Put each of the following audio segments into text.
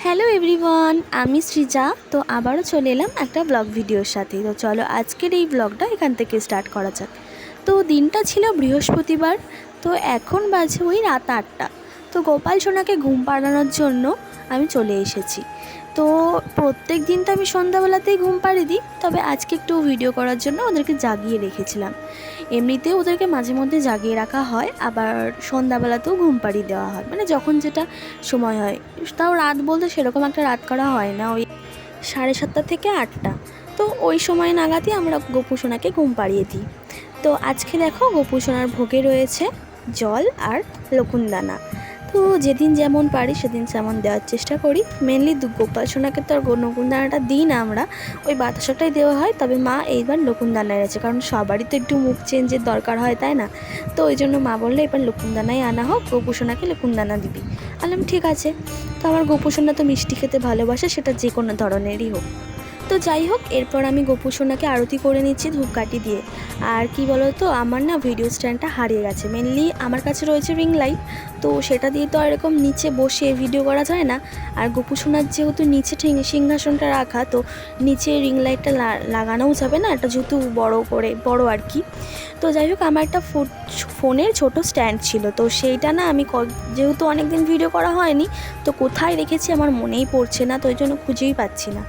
Hello everyone, আমি সৃজা। তো আবারও চলে এলাম একটা ব্লগ ভিডিওর সাথে। তো চলো আজকের এই ব্লগটা এখান থেকে স্টার্ট করা যাক। তো দিনটা ছিল বৃহস্পতিবার। তো এখন বাজে ওই রাত 8টা। তো গোপাল সোনাকে ঘুম পাড়ানোর জন্য আমি চলে এসেছি। তো প্রত্যেক দিন তো আমি সন্ধ্যাবেলাতেই ঘুম পাড়িয়ে দিই, তবে আজকে একটু ভিডিও করার জন্য ওদেরকে জাগিয়ে রেখেছিলাম। এমনিতেও ওদেরকে মাঝে মধ্যে জাগিয়ে রাখা হয়, আবার সন্ধ্যাবেলাতেও ঘুম পাড়িয়ে দেওয়া হয়, মানে যখন যেটা সময় হয়। তাও রাত বলতে সেরকম একটা রাত করা হয় না, ওই 7:30 থেকে 8টা। তো ওই সময় নাগাদই আমরা গোপু সোনাকে ঘুম পাড়িয়ে দিই। তো আজকে দেখো গোপু সোনার ভোগে রয়েছে জল আর লকুনদানা। তো যেদিন যেমন পারি সেদিন তেমন দেওয়ার চেষ্টা করি। মেনলি গোপাল সোনাকে তো আর লকুনদানাটা দিই না আমরা, ওই বাতাসাটাই দেওয়া হয়। তবে মা এইবার লকুনদানা এনেছে, কারণ সবারই তো একটু মুখ চেঞ্জের দরকার হয়, তাই না? তো ওই জন্য মা বললে এবার লকুনদানাই আনা হোক, গোপু সোনাকে লকুনদানা দিবি। বললাম ঠিক আছে। তো আমার গোপু সোনা তো মিষ্টি খেতে ভালোবাসে, সেটা যে কোনো ধরনেরই হোক। তো যাই হোক, এরপর আমি গোপু সোনাকে আরতি করে নিচ্ছি ধূপকাঠি দিয়ে। আর কি বলো তো, আমার না ভিডিও স্ট্যান্ডটা হারিয়ে গেছে। মেনলি আমার কাছে রয়েছে রিং লাইট, তো সেটা দিয়ে তো এরকম নিচে বসে ভিডিও করা যায় না। আর গোপু সোনার যেহেতু নিচে সিংহাসনটা রাখা, তো নিচে রিং লাইটটা লাগানোও যাবে না, একটা যেহেতু বড় আর কি। তো যাই হোক, আমার একটা ফোনের ছোট স্ট্যান্ড ছিল, তো সেইটা না আমি যেহেতু অনেক দিন ভিডিও করা হয়নি, তো কোথায় রেখেছি আমার মনেই পড়ছে না, তো ওই জন্য খুঁজেই পাচ্ছি না।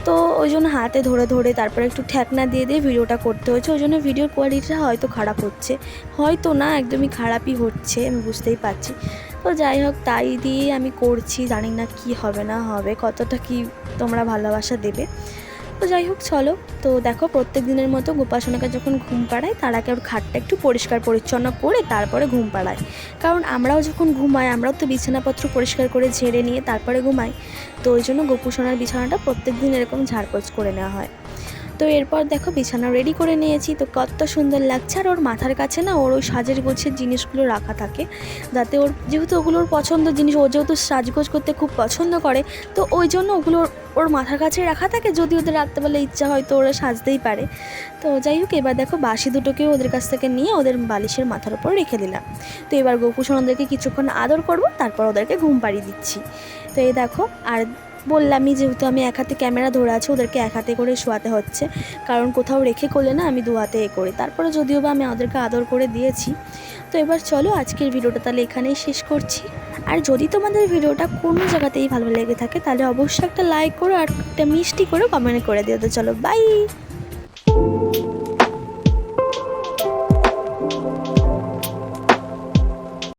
তো ওই জন্য হাতে ধরে ধরে তারপরে একটু ঠেকনা দিয়ে দিয়ে ভিডিওটা করতে হয়েছে। ওই জন্য ভিডিওর কোয়ালিটিটা হয়তো খারাপ হচ্ছে, হয়তো না, একদমই খারাপই হচ্ছে, আমি বুঝতেই পারছি। তো যাই হোক, তাই দিয়ে আমি করছি, জানি না কি হবে না হবে, কতটা কি তোমরা ভালোবাসা দেবে। তো যাই হোক চলো। তো দেখো, প্রত্যেক দিনের মতো গোপাল সোনাকে যখন ঘুম পাড়ায়, তার আগে ওর খাটটা একটু পরিষ্কার পরিচ্ছন্ন করে তারপরে ঘুম পাড়ায়। কারণ আমরাও যখন ঘুমাই, আমরাও তো বিছানাপত্র পরিষ্কার করে ঝেড়ে নিয়ে তারপরে ঘুমাই। তো ওই জন্য গোপু সোনার বিছানাটা প্রত্যেক দিন এরকম ঝাড়পোছ করে নেওয়া হয়। তো এরপর দেখো, বিছানা রেডি করে নিয়েছি, তো কত সুন্দর লাগছে। আর ওর মাথার কাছে না ওর ওই সাজের গোছের জিনিসগুলো রাখা থাকে, যাতে ওর, যেহেতু ওগুলো ওর পছন্দ জিনিস, ও যেহেতু সাজগোজ করতে খুব পছন্দ করে, তো ওই জন্য ওগুলো ওর মাথার কাছে রাখা থাকে। যদি ওদের রাত্রেবেলা ইচ্ছা হয় তো ওরা সাজতেই পারে। তো যাই হোক, এবার দেখো বাসি দুটোকেও ওদের কাছ থেকে নিয়ে ওদের বালিশের মাথার উপর রেখে দিলাম। তো এবার গোপু সোনাদেরকে কিছুক্ষণ আদর করব, তারপর ওদেরকে ঘুম পাড়িয়ে দিচ্ছি। তো এই দেখো, আর বললামই যেহেতু আমি এক হাতে ক্যামেরা ধরে আছি, ওদেরকে এক হাতে করে শোয়াতে হচ্ছে, কারণ কোথাও রেখে করলে না আমি 2 হাতে করি। তারপরে যদিও বা আমি ওদেরকে আদর করে দিয়েছি। তো এবার চলো আজকের ভিডিওটা তাহলে এখানেই শেষ করছি। আর যদি তোমাদের ভিডিওটা কোনো জায়গাতেই ভালো লেগে থাকে, তাহলে অবশ্যই একটা লাইক করো আর একটা মিষ্টি করে কমেন্ট করে দিও। তো চলো, বাই।